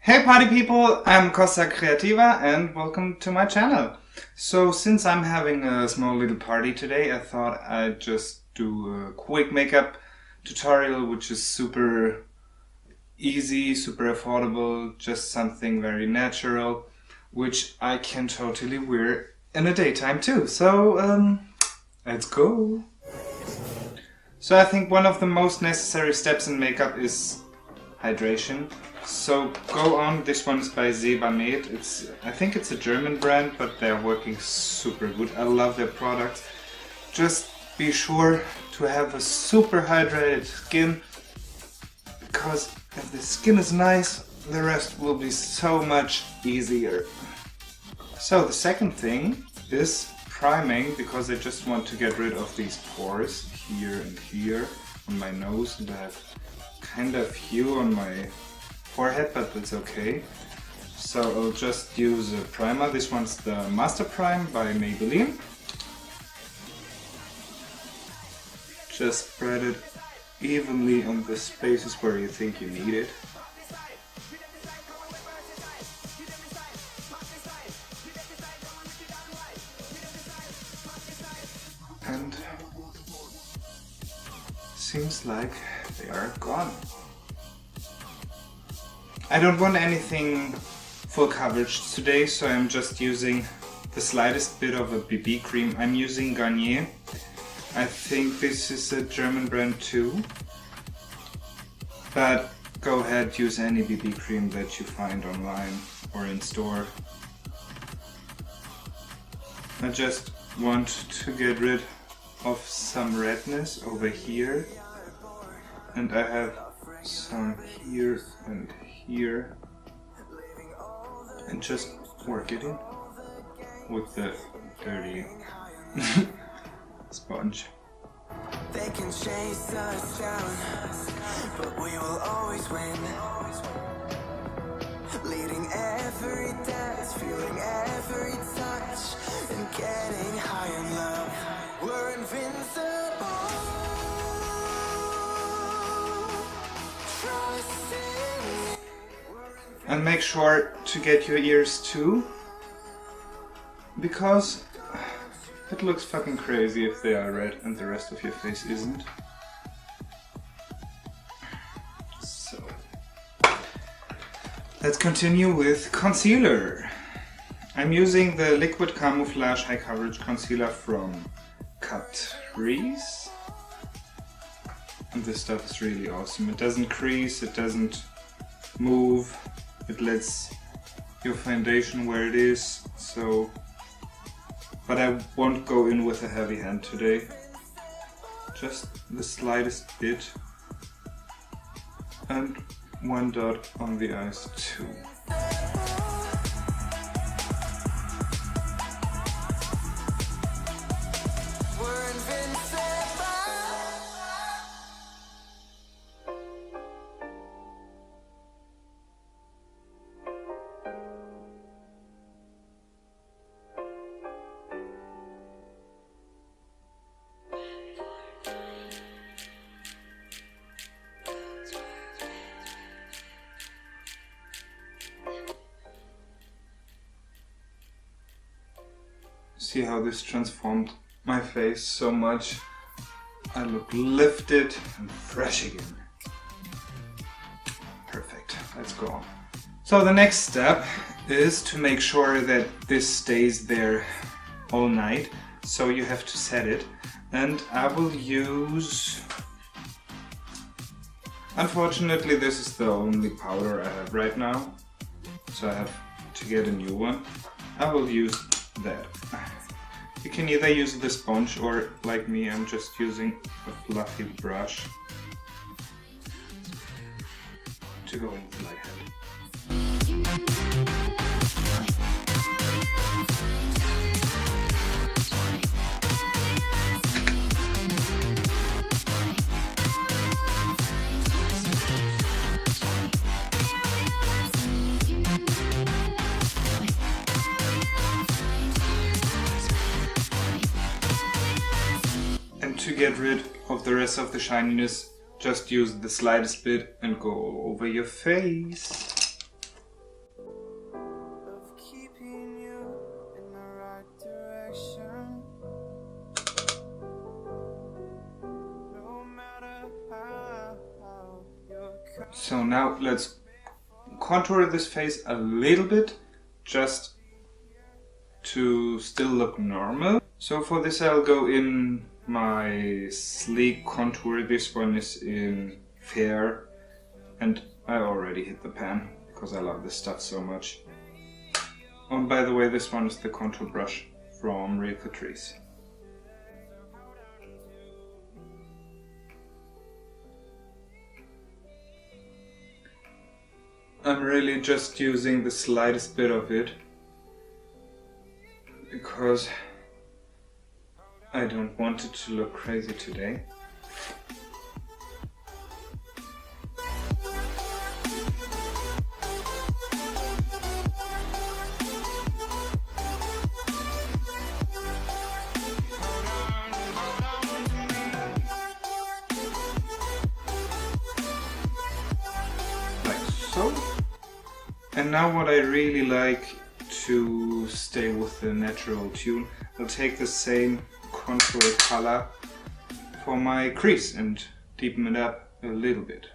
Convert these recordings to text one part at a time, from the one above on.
Hey party people, I'm Kosta Kreativa and welcome to my channel. So since I'm having a small little party today, I thought I'd just do a quick makeup tutorial which is super easy, super affordable, just something very natural, which I can totally wear in the daytime too. So let's go! So I think one of the most necessary steps in makeup is hydration. So go on, this one is by zoeva. I think it's a German brand, but they're working super good. I love their products. Just be sure to have a super hydrated skin, because if the skin is nice, the rest will be so much easier. So the second thing is priming, because I just want to get rid of these pores here and here on my nose, and I have kind of hue on my forehead, but that's okay. So I'll just use a primer. This one's the Master Prime by Maybelline. Just spread it evenly on the spaces where you think you need it. And seems like they are gone. I don't want anything full coverage today, so I'm just using the slightest bit of a BB cream. I'm using Garnier. I think this is a German brand too. But go ahead, use any BB cream that you find online or in store. I just want to get rid of some redness over here. And I have some here and here, and just work it in with the dirty sponge. They can chase us down, but we will always win. Leading every dance, feeling every touch, and getting high in love. We're invincible. And make sure to get your ears too, because it looks fucking crazy if they are red and the rest of your face isn't. So let's continue with concealer. I'm using the Liquid Camouflage High Coverage Concealer from Catrice. And this stuff is really awesome. It doesn't crease, it doesn't move. It lets your foundation where it is, so... But I won't go in with a heavy hand today. Just the slightest bit. And one dot on the eyes too. See how this transformed my face so much. I look lifted and fresh again. Perfect, let's go on. So the next step is to make sure that this stays there all night. So you have to set it. And I will use... Unfortunately, this is the only powder I have right now. So I have to get a new one. I will use that. You can either use the sponge or, like me, I'm just using a fluffy brush to go into my head. To get rid of the rest of the shininess, just use the slightest bit and go over your face. Now let's contour this face a little bit, just to still look normal. So for this I'll go in my sleek contour. This one is in Fair, and I already hit the pan because I love this stuff so much. Oh, and by the way, this one is the contour brush from Real Catrice. I'm really just using the slightest bit of it because I don't want it to look crazy today. Like so. And now what I really like to stay with the natural tune, I'll take the same contour color for my crease and deepen it up a little bit.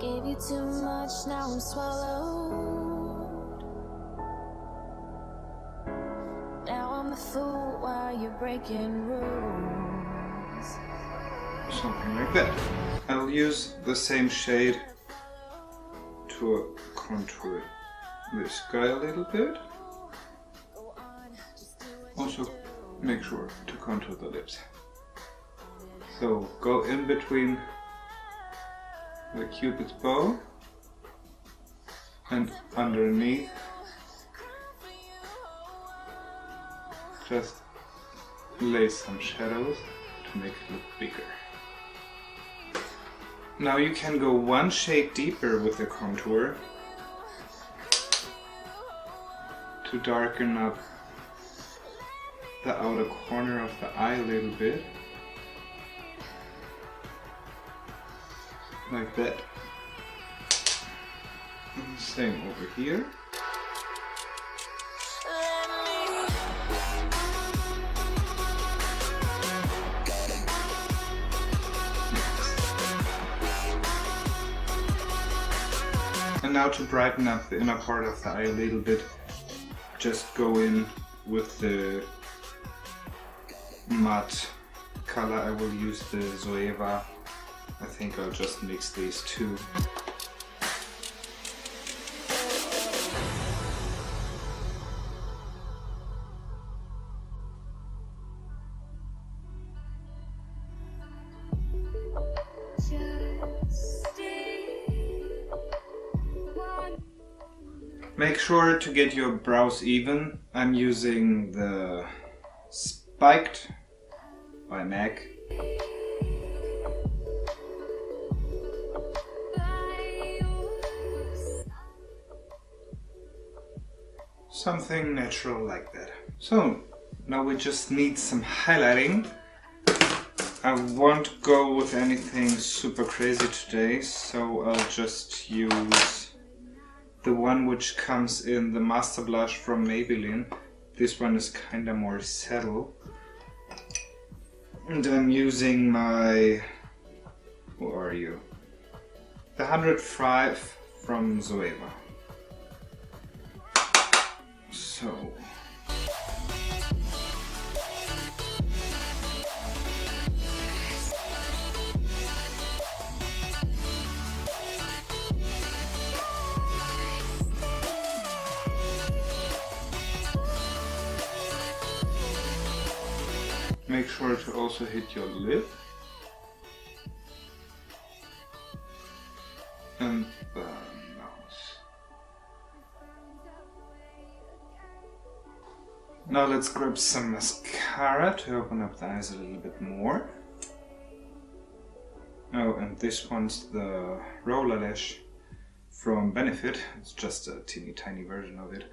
Gave you too much, now I'm swallowed. Now I'm the fool while you're breaking rules. Something like that. I'll use the same shade to contour this guy a little bit. Also make sure to contour the lips. So go in between the Cupid's bow and underneath. Just lay some shadows to make it look bigger. Now you can go one shade deeper with the contour to darken up the outer corner of the eye a little bit. Like that. And same over here. And now to brighten up the inner part of the eye a little bit, just go in with the matte color. I will use the Zoeva. I think I'll just mix these two. Make sure to get your brows even. I'm using the Spiked by MAC. Something natural like that. So now we just need some highlighting. I won't go with anything super crazy today, so I'll just use the one which comes in the Master Blush from Maybelline. This one is kinda more subtle. And I'm using my... Who are you? The 105 from Zoeva. So... Make sure to also hit your lip and the nose. Now let's grab some mascara to open up the eyes a little bit more. Oh, and this one's the Roller Lash from Benefit. It's just a teeny tiny version of it.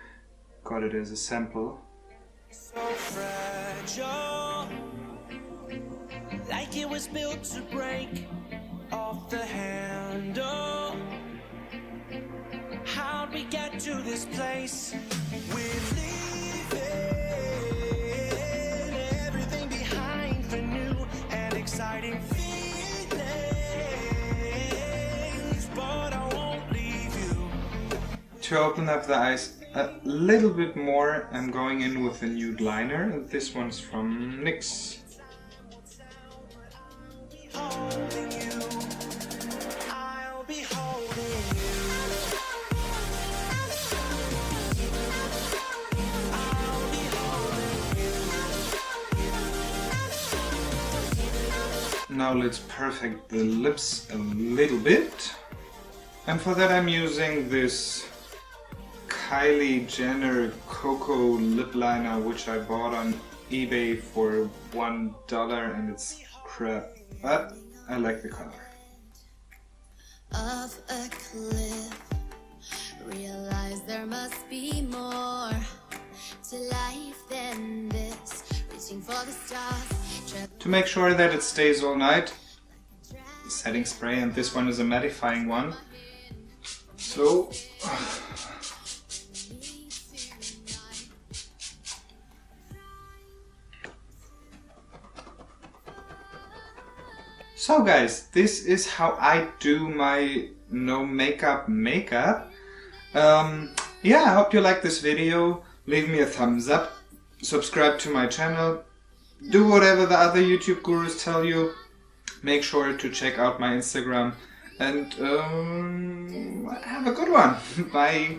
Got it as a sample. So fragile, like it was built to break off the handle. How'd we get to this place. We're leaving everything behind for new and exciting feelings, but I won't leave you. To open up the eyes a little bit more, I'm going in with a nude liner. This one's from NYX. Holding you, I'll be holding you. I'll be holding you. Now let's perfect the lips a little bit. And for that I'm using this Kylie Jenner Cocoa lip liner, which I bought on eBay for $1, and it's crap, but I like the color. Of a cliff, realize there must be more to life than this. Reaching for the stars. To make sure that it stays all night, setting spray, and this one is a mattifying one. So So guys, this is how I do my no makeup makeup. Yeah, I hope you like this video. Leave me a thumbs up, subscribe to my channel, do whatever the other YouTube gurus tell you. Make sure to check out my Instagram, and have a good one. Bye.